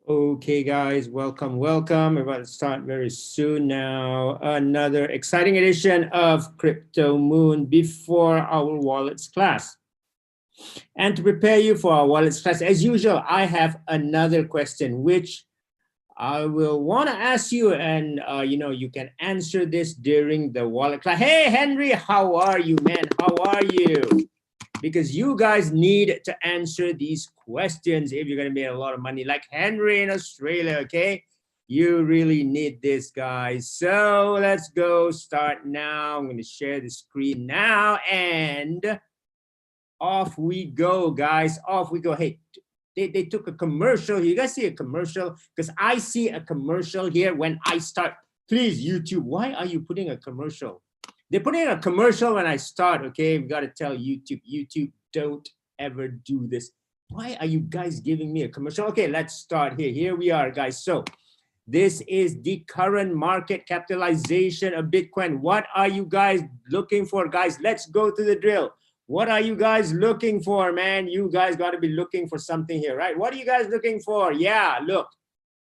Okay, guys, welcome. We're about to start very soon now. Another exciting edition of Crypto Moon before our wallets class. And to prepare you for our wallets class, as usual, I have another question, which I will want to ask you, and you can answer this during the wallet class. Hey, Henry, how are you, man? How are you? Because you guys need to answer these questions if you're going to make a lot of money, like Henry in Australia, okay? You really need this, guys. So let's go start now. I'm going to share the screen now, and off we go, guys. Off we go. Hey, they took a commercial. You guys see a commercial? Because I see a commercial here when I start. Please, YouTube, why are you putting a commercial? They're putting a commercial when I start, okay? We got to tell YouTube, don't ever do this. Why are you guys giving me a commercial? Okay, let's start here. Here we are, guys. So this is the current market capitalization of Bitcoin. What are you guys looking for, guys? Let's go to the drill. What are you guys looking for, man? You guys got to be looking for something here, right? What are you guys looking for? Yeah, look,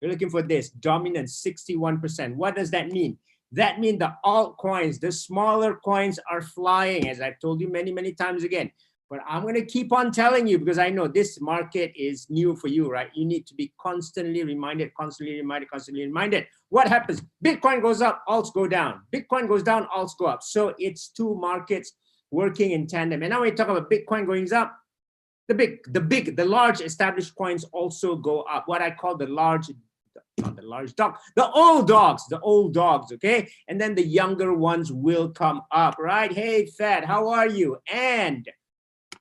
you're looking for this dominance, 61%. What does that mean? That means the altcoins, the smaller coins are flying, as I've told you many, many times again. But I'm going to keep on telling you because I know this market is new for you, right? You need to be constantly reminded, constantly reminded. What happens? Bitcoin goes up, alts go down. Bitcoin goes down, alts go up. So it's two markets working in tandem. And now we talk about Bitcoin going up, the large established coins also go up. What I call the large, not the large dog, the old dogs, okay? And then the younger ones will come up, right? Hey, Fed, how are you? And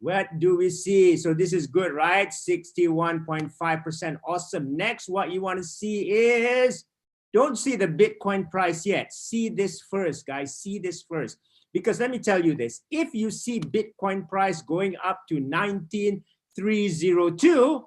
what do we see? So this is good, right? 61.5%. Awesome. Next, what you want to see is, don't see the Bitcoin price yet. See this first, guys. See this first. Because let me tell you this. If you see Bitcoin price going up to 19,302,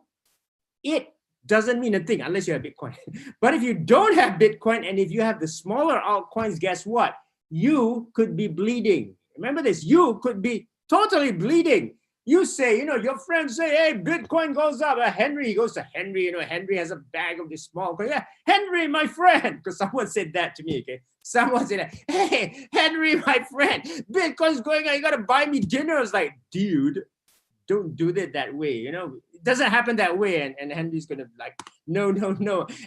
it doesn't mean a thing unless you have Bitcoin. But if you don't have Bitcoin and if you have the smaller altcoins, guess what? You could be bleeding. Remember this, you could be totally bleeding. You say, your friends say, hey, Bitcoin goes up. Henry goes to Henry, Henry has a bag of this small coin. Yeah, Henry, my friend, because someone said that to me, okay? Someone said, that, hey, Henry, my friend, Bitcoin's going on, you got to buy me dinner. I was like, dude, don't do it that way, It doesn't happen that way. And Henry's gonna be like, no.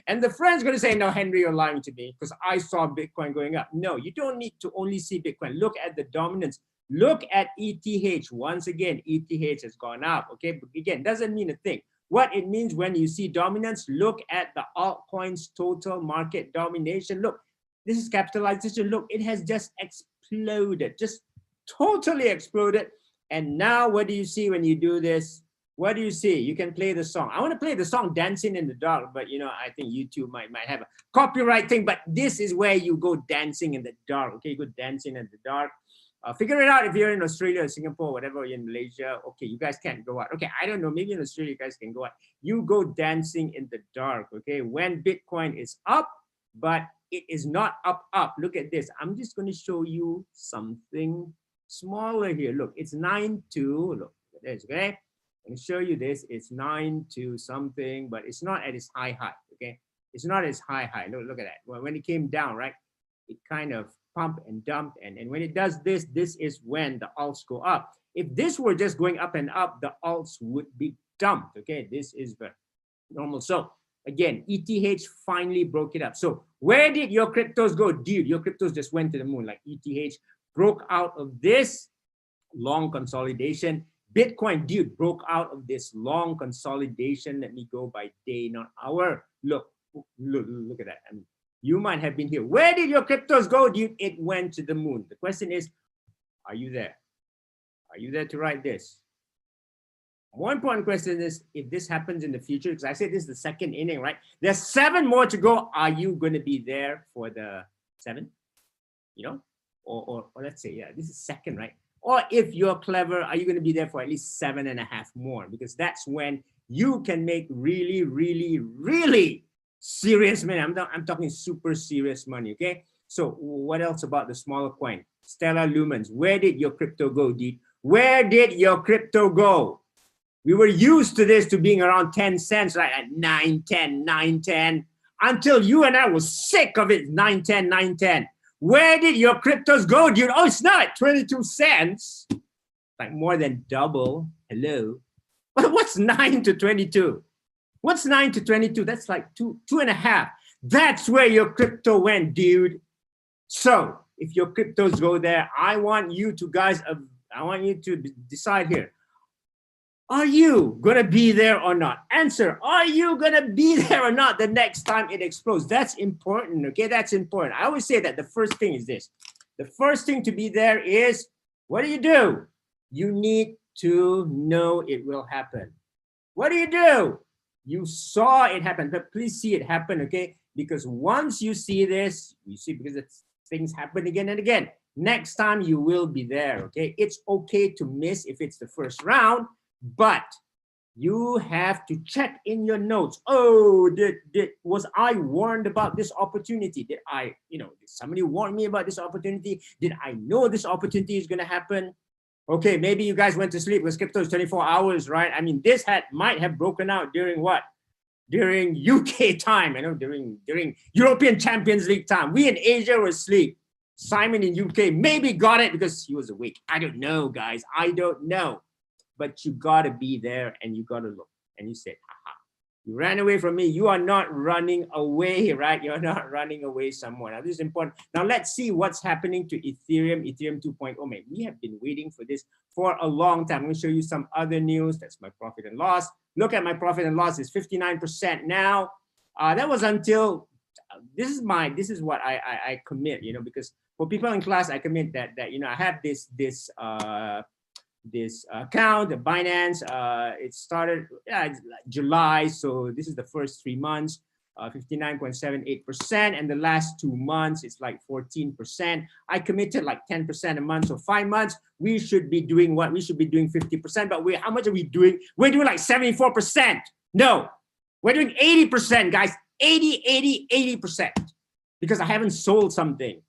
And the friend's gonna say, no, Henry, you're lying to me because I saw Bitcoin going up. No, you don't need to only see Bitcoin. Look at the dominance. Look at ETH. Once again, ETH has gone up, okay? But again, doesn't mean a thing. What it means when you see dominance, look at the altcoins total market domination. Look, this is capitalization. Look, it has just exploded, just totally exploded. And now what do you see when you do this? What do you see? You can play the song. I want to play the song Dancing in the Dark, but I think YouTube might have a copyright thing, but this is where you go dancing in the dark, okay? You go dancing in the dark. Figure it out if you're in Australia or Singapore, whatever, you're in Malaysia. Okay, you guys can't go out. Okay, I don't know, maybe in Australia you guys can go out. You go dancing in the dark, okay? When Bitcoin is up, but it is not up. Look at this. I'm just going to show you something smaller here. Look, it's 9.2. Look at this, okay? I'm going to show you this. It's 9.2 something, but it's not at its high, okay? It's not its high. Look at that. When it came down, right? It kind of pump and dump. And when it does this, this is when the alts go up. If this were just going up and up, the alts would be dumped. Okay, this is the normal. So again, ETH finally broke it up. So where did your cryptos go? Dude, your cryptos just went to the moon. Like ETH broke out of this long consolidation. Bitcoin, dude, broke out of this long consolidation. Let me go by day, not hour. Look at that. I mean, you might have been here. Where did your cryptos go, dude? It went to the moon. The question is, are you there? Are you there to write this? More important question is, if this happens in the future, because I said this is the second inning, right? There's 7 more to go. Are you going to be there for the 7? You know, or let's say, yeah, this is second, right? Or if you're clever, are you going to be there for at least 7.5 more? Because that's when you can make really, really, really serious money. I'm talking super serious money, okay? So what else about the smaller coin? Stellar Lumens, where did your crypto go, dude? Where did your crypto go? We were used to this, to being around 10 cents, right? At 9.10, 9.10, until you and I was sick of it, 9.10, 9.10. Where did your cryptos go, dude? Oh, it's not 22 cents. Like more than double. Hello. What's 9 to 22? What's 9 to 22? That's like 2.5. That's where your crypto went, dude. So if your cryptos go there, I want you to decide here. Are you going to be there or not? Answer, are you going to be there or not the next time it explodes? That's important, okay? That's important. I always say that the first thing is this. The first thing to be there is, what do? You need to know it will happen. What do? You saw it happen, but please see it happen, okay? Because once you see this, you see, because things happen again and again. Next time you will be there, okay? It's okay to miss if it's the first round, but you have to check in your notes. Oh, was I warned about this opportunity? Did somebody warn me about this opportunity? Did I know this opportunity is going to happen? Okay, maybe you guys went to sleep because crypto is 24 hours, right? I mean, this might have broken out during what? During UK time, during European Champions League time. We in Asia were asleep. Simon in UK maybe got it because he was awake. I don't know, guys. I don't know. But you gotta be there and you gotta look. And you said, haha, you ran away from me. You are not running away, right? You're not running away somewhere. Now, this is important. Now, let's see what's happening to Ethereum 2.0. Man, we have been waiting for this for a long time. I'm gonna show you some other news. That's my profit and loss. Look at my profit and loss. It's 59% now. That was until, this is what I commit, because for people in class, I commit that I have this account, the Binance. It started July, so this is the first 3 months, 59.78%, and the last 2 months it's like 14%. I committed like 10% a month, so 5 months we should be doing what? We should be doing 50%, but how much are we doing? We're doing like 74%. No, we're doing 80%, guys. 80%, because I haven't sold something.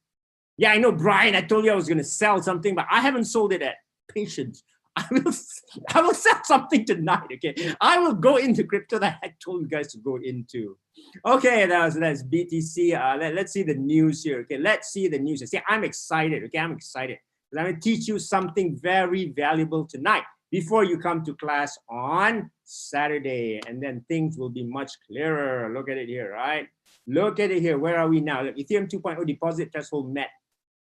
Yeah, I know, Brian, I told you I was going to sell something, but I haven't sold it at Patience. I will sell something tonight, okay? I will go into crypto that I told you guys to go into. Okay, that's BTC. Let's see the news here, okay? Let's see the news. See, I'm excited, okay? I'm excited. I'm going to teach you something very valuable tonight before you come to class on Saturday, and then things will be much clearer. Look at it here, right? Look at it here. Where are we now? Look, Ethereum 2.0 deposit threshold met.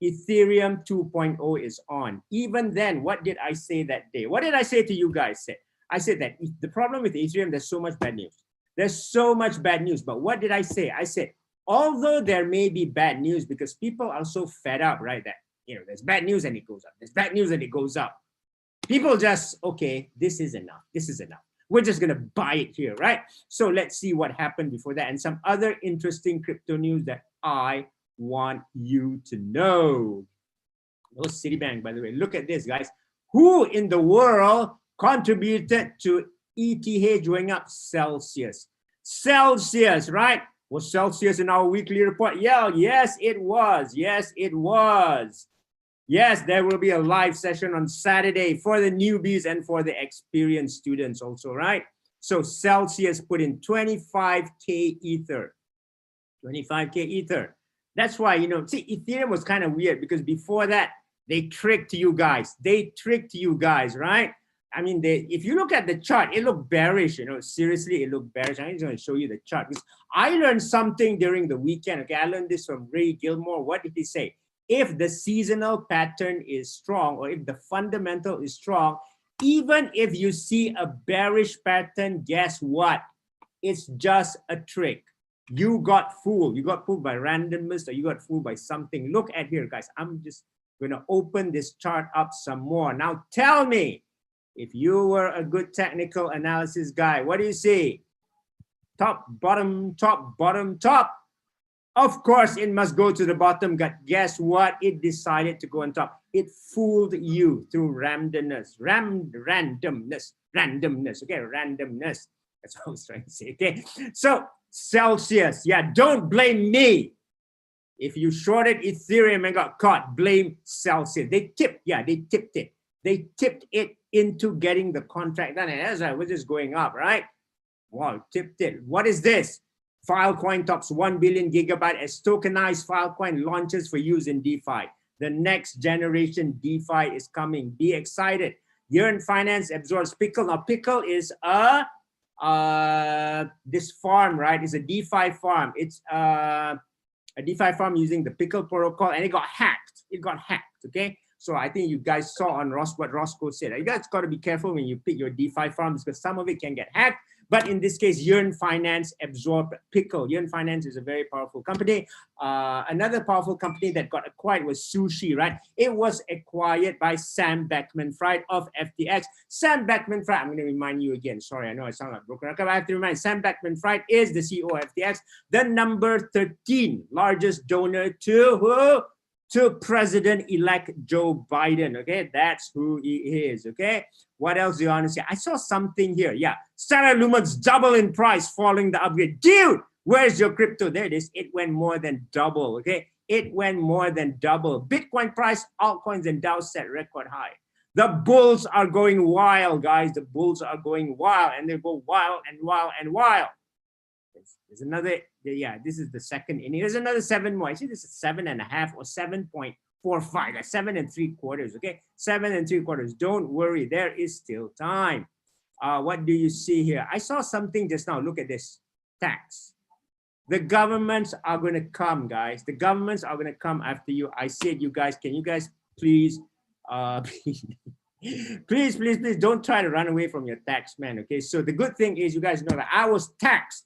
Ethereum 2.0 is on. Even then, what did I say that day? What did I say to you guys? I said that the problem with Ethereum, there's so much bad news. There's so much bad news. But what did I say? I said, although there may be bad news, because people are so fed up, right? That, there's bad news and it goes up. There's bad news and it goes up. People just, okay, this is enough. This is enough. We're just going to buy it here, right? So let's see what happened before that and some other interesting crypto news that I want you to know. No Citibank, by the way. Look at this, guys. Who in the world contributed to ETH going up? Celsius. Celsius, right? Was Celsius in our weekly report? Yeah, yes, it was. Yes, it was. Yes, there will be a live session on Saturday for the newbies and for the experienced students also, right? So Celsius put in 25K Ether. 25K Ether. That's why, you know, see, Ethereum was kind of weird because before that, they tricked you guys. They tricked you guys, right? I mean, if you look at the chart, it looked bearish, you know, seriously, it looked bearish. I'm just going to show you the chart because I learned something during the weekend. Okay, I learned this from Ray Gilmore. What did he say? If the seasonal pattern is strong or if the fundamental is strong, even if you see a bearish pattern, guess what? It's just a trick. You got fooled. You got fooled by randomness or you got fooled by something. Look at here, guys. I'm just going to open this chart up some more. Now tell me, if you were a good technical analysis guy, what do you see? Top, bottom, top, bottom, top. Of course, it must go to the bottom. But guess what? It decided to go on top. It fooled you through randomness. Randomness. Okay, randomness. That's what I was trying to say. Okay, so Celsius. Yeah, don't blame me. If you shorted Ethereum and got caught, blame Celsius. They tipped it. They tipped it into getting the contract done. And as I was just going up, right? Wow, tipped it. What is this? Filecoin tops 1 billion gigabyte as tokenized Filecoin launches for use in DeFi. The next generation DeFi is coming. Be excited. Yearn Finance absorbs Pickle. Now, Pickle is this farm, right? It's a DeFi farm. It's a DeFi farm using the Pickle protocol, and it got hacked. Okay? So I think you guys saw on what Roscoe said. You guys got to be careful when you pick your DeFi farms because some of it can get hacked. But in this case, Yearn Finance absorbed Pickle. Yearn Finance is a very powerful company. Another powerful company that got acquired was Sushi, right? It was acquired by Sam Bankman-Fried of FTX. Sam Bankman-Fried, I'm going to remind you again. Sorry, I know I sound like broken record. I have to remind Sam Bankman-Fried is the CEO of FTX, the number 13 largest donor to who? To President-elect Joe Biden, okay? That's who he is, okay? What else do you want to say? I saw something here, yeah. Stellar Lumens double in price following the upgrade. Dude, where's your crypto? There it is. It went more than double, okay? It went more than double. Bitcoin price, altcoins, and Dow set record high. The bulls are going wild, guys. The bulls are going wild, and they go wild and wild and wild. There's another, yeah, this is the second inning. There's another 7 more. I see this is 7.5 or 7.45, like 7 3/4, okay? 7 3/4. Don't worry, there is still time. What do you see here? I saw something just now. Look at this. Tax. The governments are going to come, guys. The governments are going to come after you. I said, you guys, can you guys please, please don't try to run away from your tax man, okay? So the good thing is you guys know that I was taxed.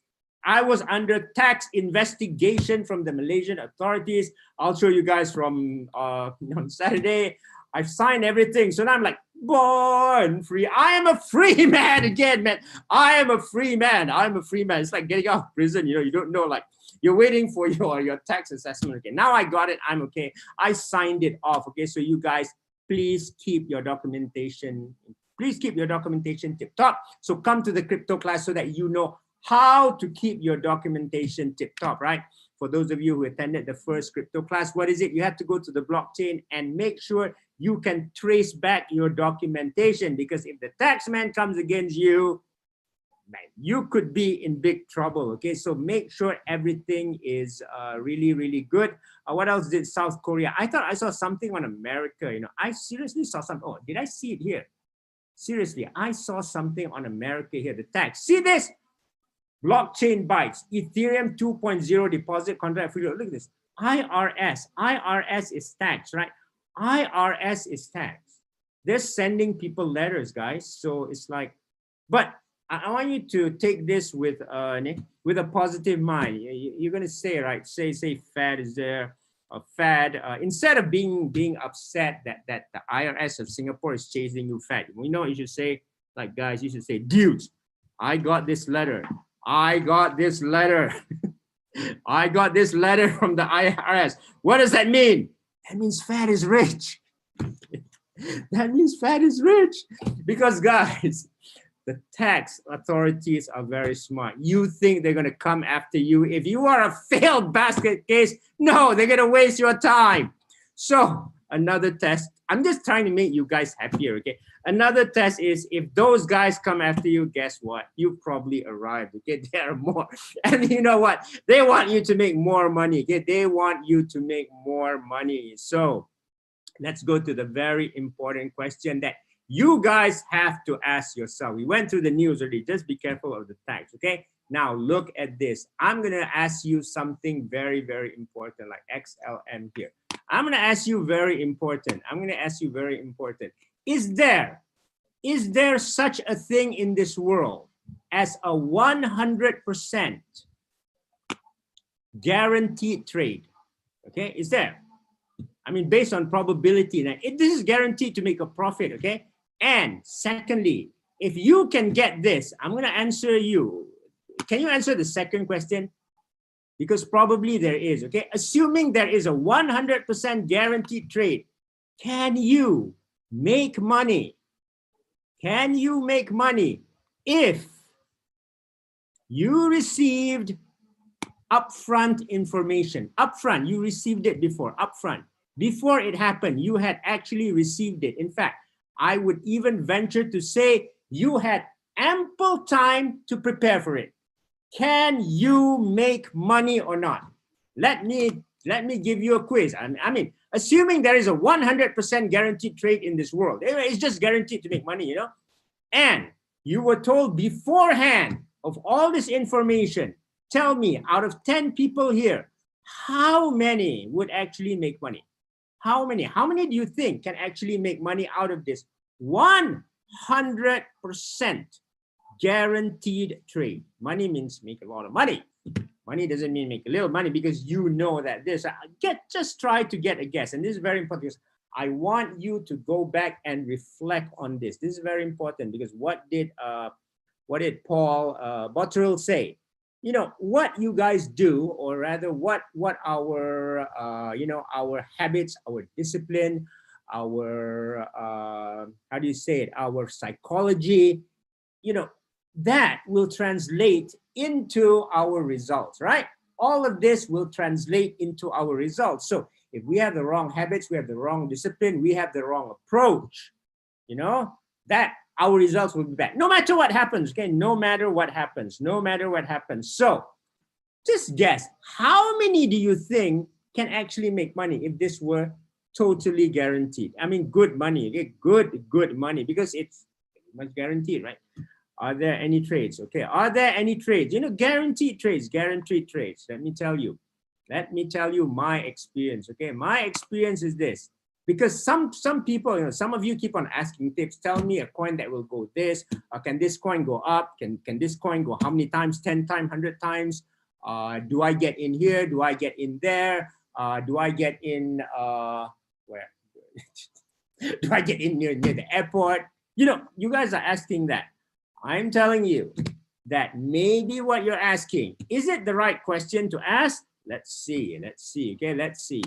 I was under tax investigation from the Malaysian authorities. I'll show you guys from on Saturday. I've signed everything. So now I'm like, born free. I am a free man again, man. I am a free man. I'm a free man. It's like getting out of prison. You know, you don't know, like you're waiting for your tax assessment. Okay, now I got it. I'm okay. I signed it off. Okay, so you guys, please keep your documentation. Please keep your documentation tip top. So come to the crypto class so that you know how to keep your documentation tip-top, right? For those of you who attended the first crypto class, what is it? You have to go to the blockchain and make sure you can trace back your documentation, because if the tax man comes against you, man, you could be in big trouble, okay? So make sure everything is really, really good. What else did South Korea? I thought I saw something on America, you know. I seriously saw something. Oh, did I see it here? Seriously, I saw something on America here, the tax. See this? Blockchain bytes, Ethereum 2.0 deposit contract. Look at this. IRS is tax, right? IRS is tax. They're sending people letters, guys. So it's like, but I want you to take this with a positive mind. You're gonna say, right? Say Fed is there, Fed. Instead of being upset that the IRS of Singapore is chasing you, Fed. We know you should say, like, guys, you should say, dudes, I got this letter. I got this letter. I got this letter from the IRS. What does that mean? That means Fed is rich. That means Fed is rich. Because guys, the tax authorities are very smart. You think they're going to come after you if you are a failed basket case? No, they're going to waste your time. So Another test, I'm just trying to make you guys happier, okay? Another test is if those guys come after you, guess what? You probably arrived, okay? There are more. And you know what? They want you to make more money, okay? They want you to make more money. So let's go to the very important question that you guys have to ask yourself. We went through the news already. Just be careful of the tags, okay? Now look at this. I'm gonna ask you something very, very important, like XLM here. I'm gonna ask you very important. I'm gonna ask you very important. Is there such a thing in this world as a 100% guaranteed trade? Okay, is there? I mean, based on probability, this is guaranteed to make a profit, okay? And secondly, if you can get this, I'm gonna answer you. Can you answer the second question? Because probably there is, okay? Assuming there is a 100% guaranteed trade, can you make money? Can you make money if you received upfront information? Upfront, you received it before, upfront. Before it happened, you had actually received it. In fact, I would even venture to say you had ample time to prepare for it. Can you make money or not? Let me give you a quiz. I mean, assuming there is a 100% guaranteed trade in this world, it's just guaranteed to make money, you know? And you were told beforehand of all this information. Tell me, out of 10 people here, how many would actually make money? How many? How many do you think can actually make money out of this 100% guaranteed trade? Money means make a lot of money. Money doesn't mean make a little money, because you know that this. Just try to get a guess. And this is very important, because I want you to go back and reflect on this. This is very important, because what did Paul Botterill say? You know, what you guys do, or rather what our our habits, our discipline, our how do you say it, our psychology, you know, that will translate into our results, right? All of this will translate into our results. So if we have the wrong habits, we have the wrong discipline, we have the wrong approach, you know, that our results will be bad. No matter what happens, okay? No matter what happens, no matter what happens. So just guess, how many do you think can actually make money if this were totally guaranteed? I mean, good money, okay? Good money, because it's much guaranteed, right? Are there any trades? Okay, are there any trades? You know, guaranteed trades. Let me tell you my experience, okay? My experience is this. Because some people, you know, some of you keep on asking tips. Tell me a coin that will go this. Can this coin go up? Can this coin go how many times? 10 times, 100 times? Do I get in here? Do I get in there? Do I get in where? Do I get in near the airport? You know, you guys are asking that. I'm telling you that maybe what you're asking, is it the right question to ask? Let's see, okay, let's see.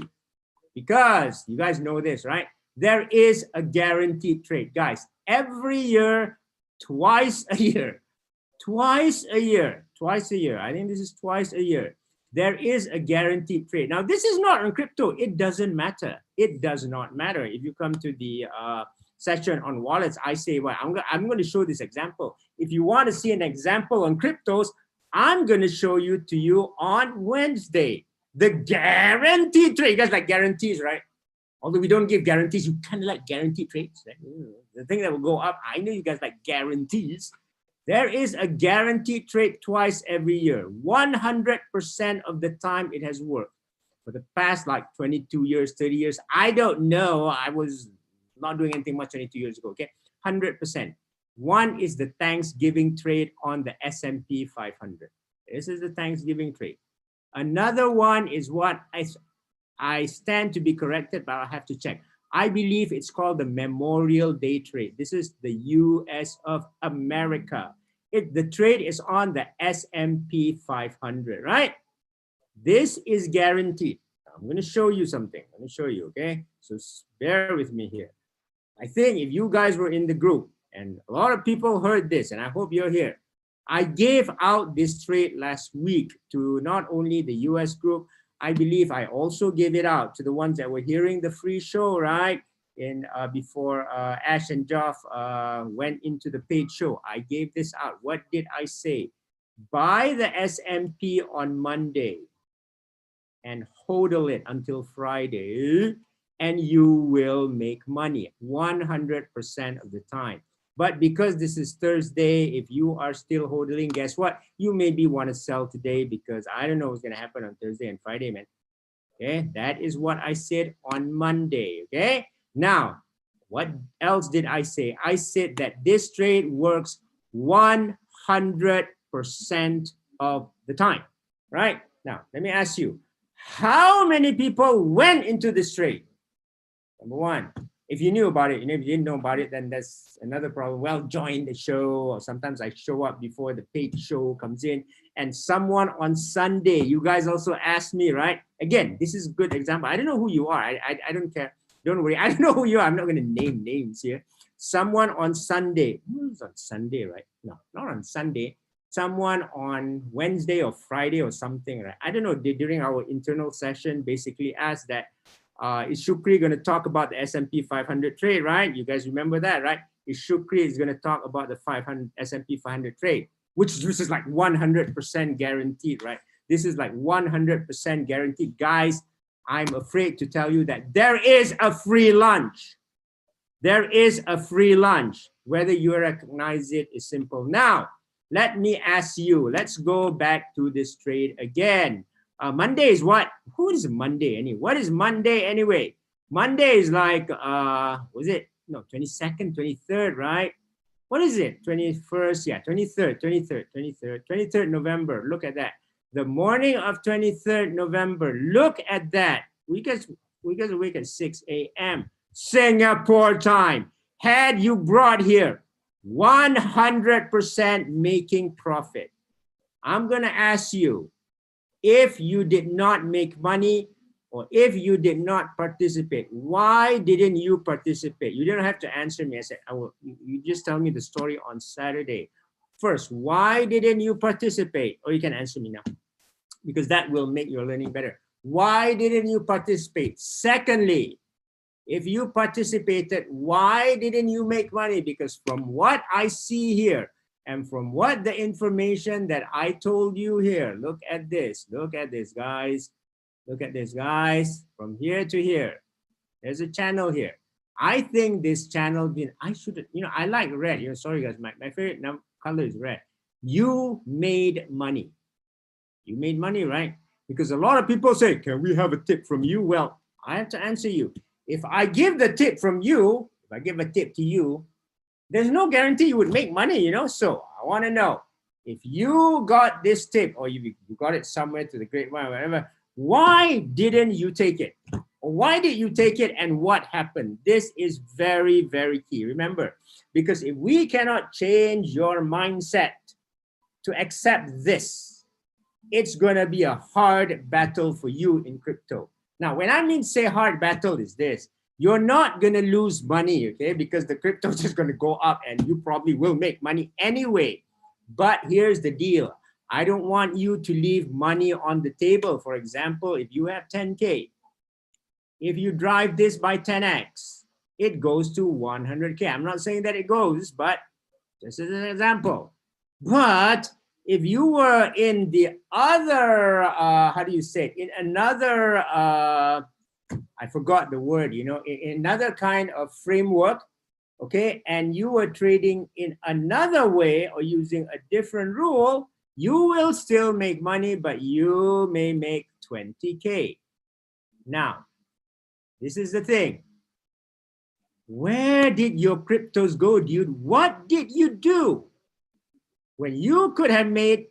Because you guys know this, right? There is a guaranteed trade. Guys, every year, twice a year. I think this is twice a year. There is a guaranteed trade. Now, this is not on crypto. It doesn't matter. It does not matter. If you come to the session on wallets, I say, well, I'm going to show this example. If you want to see an example on cryptos, I'm going to show you on Wednesday. The guaranteed trade. You guys like guarantees, right? Although we don't give guarantees, you kind of like guaranteed trades. Right? The thing that will go up, I know you guys like guarantees. There is a guaranteed trade twice every year. 100% of the time it has worked. For the past like 22 years, 30 years, I don't know. I was not doing anything much 22 years ago, okay? 100%. One is the Thanksgiving trade on the S&P 500. This is the Thanksgiving trade. Another one is what I stand to be corrected, but I'll have to check. I believe it's called the Memorial Day trade. This is the US of America. The trade is on the S&P 500, right? This is guaranteed. I'm going to show you something. I'm going to show you, okay? So bear with me here. I think if you guys were in the group, and a lot of people heard this, and I hope you're here, I gave out this trade last week to not only the US group, I believe I also gave it out to the ones that were hearing the free show, right? Before Ash and Geoff went into the paid show. I gave this out. What did I say? Buy the SMP on Monday and hodl it until Friday, and you will make money 100% of the time. But because this is Thursday, if you are still hodling, guess what? You maybe want to sell today because I don't know what's going to happen on Thursday and Friday, man. Okay, that is what I said on Monday. Okay, now what else did I say? I said that this trade works 100% of the time, right? Now, let me ask you, how many people went into this trade? Number one, if you knew about it, if you didn't know about it, then that's another problem. Well, join the show, or sometimes I show up before the paid show comes in. And someone on Sunday, you guys also asked me, right? Again, this is a good example. I don't know who you are. I don't care. Don't worry. I don't know who you are. I'm not going to name names here. Someone on Sunday. Who's on Sunday, right? No, not on Sunday. Someone on Wednesday or Friday or something, right? I don't know. During our internal session, basically asked that, is Shukri going to talk about the S&P 500 trade, right? You guys remember that, right? Is Shukri is going to talk about the S&P 500 trade, which this is like 100% guaranteed, right? This is like 100% guaranteed. Guys, I'm afraid to tell you that there is a free lunch. There is a free lunch. Whether you recognize it is simple. Now, let me ask you, let's go back to this trade again. Monday is what? Who is Monday anyway? What is Monday anyway? Monday is like, was it? No, 22nd, 23rd, right? What is it? 21st, yeah, 23rd November. Look at that. The morning of 23rd November. Look at that. We guys awake at 6 a.m. Singapore time. Had you brought here 100% making profit, I'm going to ask you, if you did not make money or if you did not participate, why didn't you participate? You don't have to answer me. I said, you just tell me the story on Saturday. First, why didn't you participate? Or you can answer me now, because that will make your learning better. Why didn't you participate? Secondly, if you participated, why didn't you make money? Because from what I see here, and from what the information that I told you here, look at this, guys. Look at this, guys. From here to here, there's a channel here. I think this channel, I should, I like red. Sorry guys, my favorite color is red. You made money. You made money, right? Because a lot of people say, can we have a tip from you? Well, I have to answer you. If I give the tip from you, if I give a tip to you, there's no guarantee you would make money, So I want to know, if you got this tip or you got it somewhere to the grapevine or whatever, why didn't you take it? Or why did you take it and what happened? This is very, very key. Remember, because if we cannot change your mindset to accept this, it's going to be a hard battle for you in crypto. Now, when I mean say hard battle is this, you're not going to lose money, okay? Because the crypto is just going to go up and you probably will make money anyway. But here's the deal. I don't want you to leave money on the table. For example, if you have 10K, if you drive this by 10X, it goes to 100K. I'm not saying that it goes, but just as an example. But if you were in the other, how do you say it? In another, I forgot the word, in another kind of framework, okay, and you were trading in another way or using a different rule, you will still make money, but you may make 20K. Now, this is the thing. Where did your cryptos go, dude? What did you do when you could have made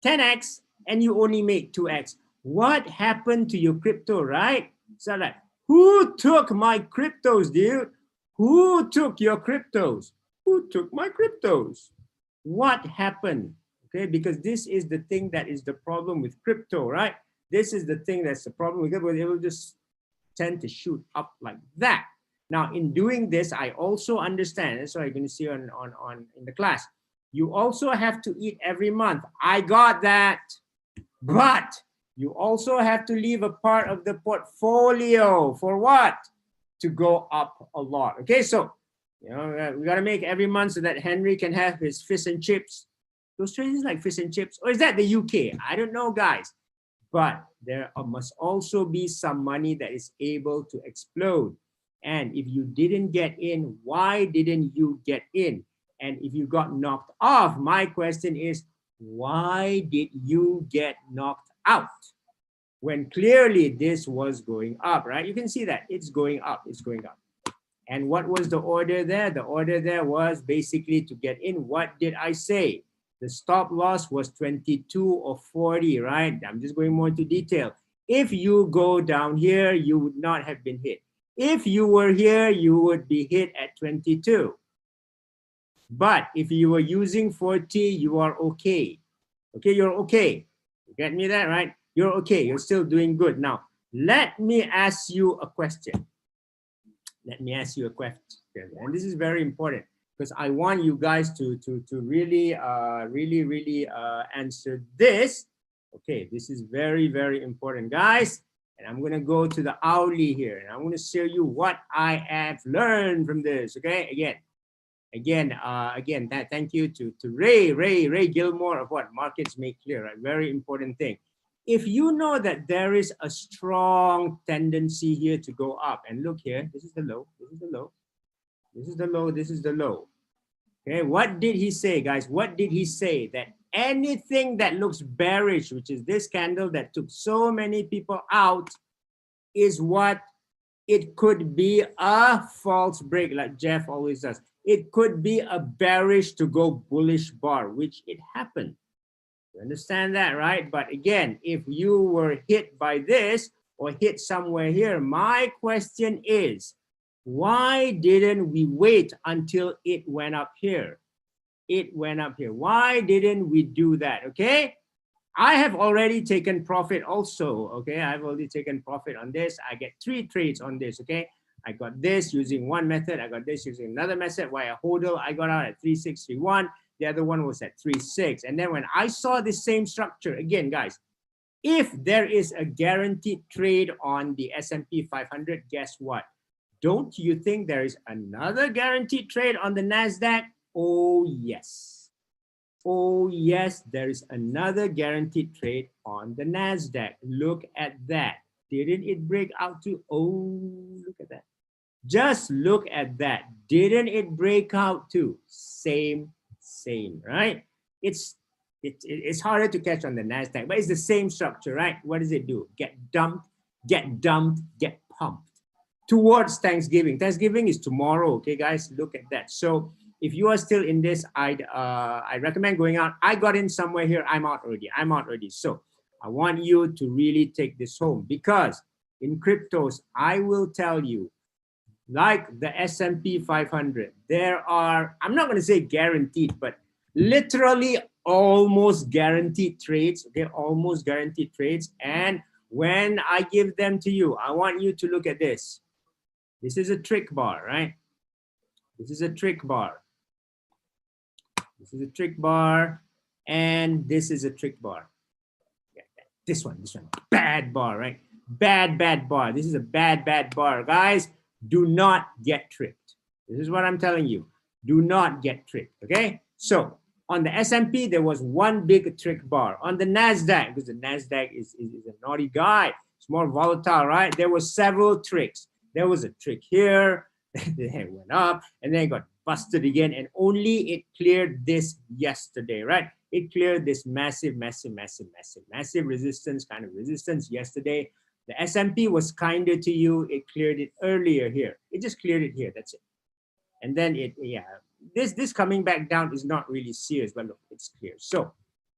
10X and you only made 2X? What happened to your crypto, right? So like, who took my cryptos, dude? Who took your cryptos? Who took my cryptos? What happened? Okay, because this is the thing that is the problem with crypto, right? This is the thing that's the problem with it, but it will just tend to shoot up like that. Now, in doing this, I also understand, that's what you're going to see in the class. You also have to eat every month. I got that, but You also have to leave a part of the portfolio for what? To go up a lot. Okay, so you know we got to make every month so that Henry can have his fish and chips. Those traders like fish and chips, or is that the UK? I don't know, guys. But there must also be some money that is able to explode. And if you didn't get in, why didn't you get in? And if you got knocked off, my question is, why did you get knocked out? When clearly this was going up, right? You can see that it's going up, it's going up. And what was the order there? The order there was basically to get in. What did I say? The stop loss was 22 or 40, right? I'm just going more into detail. If you go down here, you would not have been hit. If you were here, you would be hit at 22. But if you were using 40, you are okay. Okay, you're okay. You get me that, right? You're okay. You're still doing good. Now, let me ask you a question. Let me ask you a question. And this is very important because I want you guys to really, really answer this. Okay, this is very, very important, guys. And I'm going to go to the hourly here. And I'm going to show you what I have learned from this. Okay, again, thank you to Ray Gilmore of what Markets Make Clear, right? Very important thing. If you know that there is a strong tendency here to go up, and look here, this is the low, this is the low, this is the low, this is the low. Okay, what did he say, guys? What did he say? That anything that looks bearish, which is this candle that took so many people out, is what it could be a false break, like Jeff always does. It could be a bearish to go bullish bar, which it happened. You understand that, right? But again, if you were hit by this or hit somewhere here, my question is, why didn't we wait until it went up here? It went up here. Why didn't we do that? Okay, I have already taken profit also. Okay, I've already taken profit on this. I get 3 trades on this. Okay, I got this using one method. I got this using another method. Why a hodl? I got out at 3631. The other one was at 36. And then when I saw the same structure, again, guys, if there is a guaranteed trade on the S&P 500, guess what? Don't you think there is another guaranteed trade on the NASDAQ? Oh, yes. Oh, yes, there is another guaranteed trade on the NASDAQ. Look at that. Didn't it break out to, oh, look at that. Just look at that. Didn't it break out to? Same, right? It's harder to catch on the NASDAQ, but it's the same structure, right? What does it do? Get dumped, get pumped towards Thanksgiving. Thanksgiving is tomorrow, okay, guys? Look at that. So if you are still in this, I recommend going out. I got in somewhere here. I'm out already. So I want you to really take this home, because in cryptos, I will tell you, like the S&P 500, there are, I'm not going to say guaranteed, but literally almost guaranteed trades, okay, almost guaranteed trades. And when I give them to you, I want you to look at this. This is a trick bar, right? This is a trick bar. This is a trick bar, and this is a trick bar. This one, bad bar, right? Bad bar. This is a bad bar, guys. Do not get tricked. This is what I'm telling you. Do not get tricked, okay? So on the S&P, there was one big trick bar. On the NASDAQ, because the NASDAQ is a naughty guy, it's more volatile, right? There were several tricks. There was a trick here, then it went up, and then it got busted again, and only it cleared this yesterday, right? It cleared this massive resistance, kind of resistance yesterday. The S&P was kinder to you. It cleared it earlier here. It just cleared it here. That's it. And then this coming back down is not really serious, but look, it's clear. So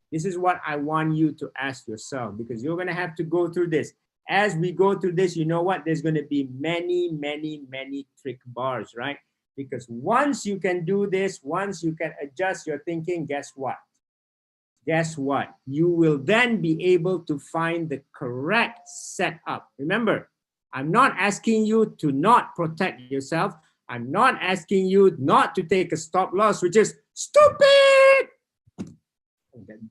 this is what I want you to ask yourself, because you're going to have to go through this. As we go through this, you know what? There's going to be many trick bars, right? Because once you can do this, once you can adjust your thinking, guess what? Guess what? You will then be able to find the correct setup. Remember, I'm not asking you to not protect yourself. I'm not asking you not to take a stop loss, which is stupid.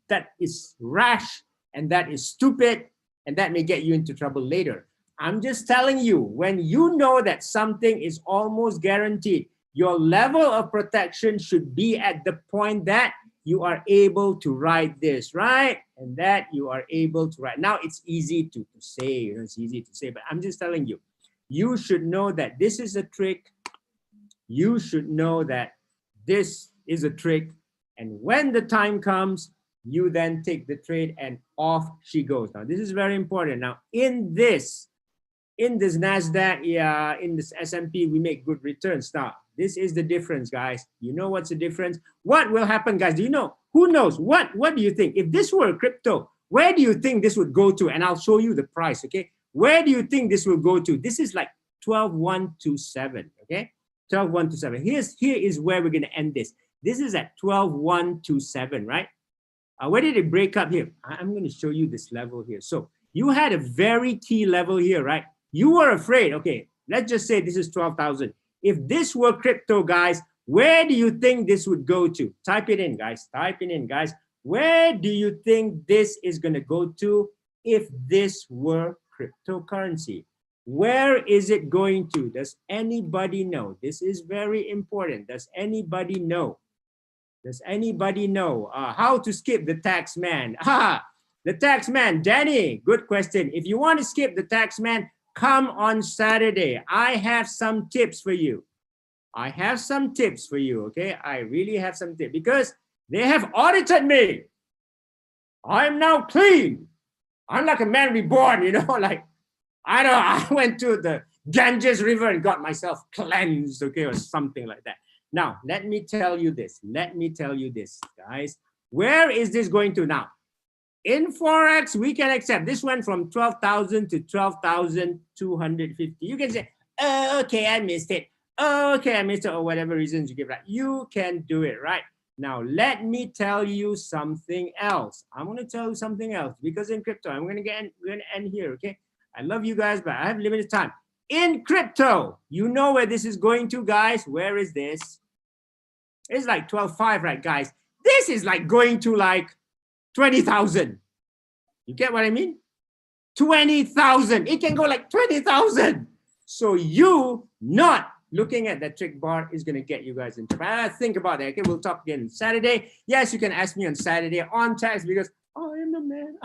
That is rash and that is stupid. and that may get you into trouble later. I'm just telling you, when you know that something is almost guaranteed, your level of protection should be at the point that you are able to write this, right? And that you are able to write. Now, it's easy to say, you know, it's easy to say, but I'm just telling you, you should know that this is a trick. You should know that this is a trick. And when the time comes, you then take the trade and off she goes. Now, this is very important. Now, in this NASDAQ, yeah, in this S&P, we make good returns. Now, this is the difference, guys. You know what's the difference? What will happen, guys? Do you know? Who knows? What do you think? If this were crypto, where do you think this would go to? And I'll show you the price, okay? Where do you think this will go to? This is like 12,127, okay? 12,127. Here is where we're going to end this. This is at 12,127, right? Where did it break up here? I'm going to show you this level here. So you had a very key level here, right? You were afraid. Okay, let's just say this is 12,000. If this were crypto, guys, where do you think this would go to? Type it in, guys. Type it in, guys. Where do you think this is going to go to if this were cryptocurrency? Where is it going to? Does anybody know? This is very important. Does anybody know? Does anybody know how to skip the tax man? The tax man, Danny, good question. If you want to skip the tax man, come on Saturday. I have some tips for you. I have some tips for you, okay? I really have some tips because they have audited me. I'm now clean. I'm like a man reborn, you know, like, I went to the Ganges River and got myself cleansed, okay, or something like that. Now, let me tell you this. Let me tell you this, guys. Where is this going to now? In Forex, we can accept. This went from 12,000 to 12,250. You can say, oh, okay, I missed it. Oh, okay, I missed it, or whatever reasons you give, right? You can do it, right? Now, let me tell you something else. I'm going to tell you something else because in crypto, we're going to end here, okay? I love you guys, but I have limited time. In crypto, you know where this is going to, guys. Where is this? It's like 12.5, right, guys? This is like going to like 20,000. You get what I mean? 20,000. It can go like 20,000. So you not looking at that trick bar is going to get you guys into think about that. Okay, we'll talk again Saturday. Yes, you can ask me on Saturday on text because I am a man.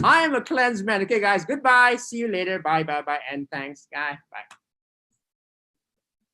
I am a cleansed man. Okay, guys. Goodbye. See you later. Bye, bye, bye. And thanks, guys. Bye.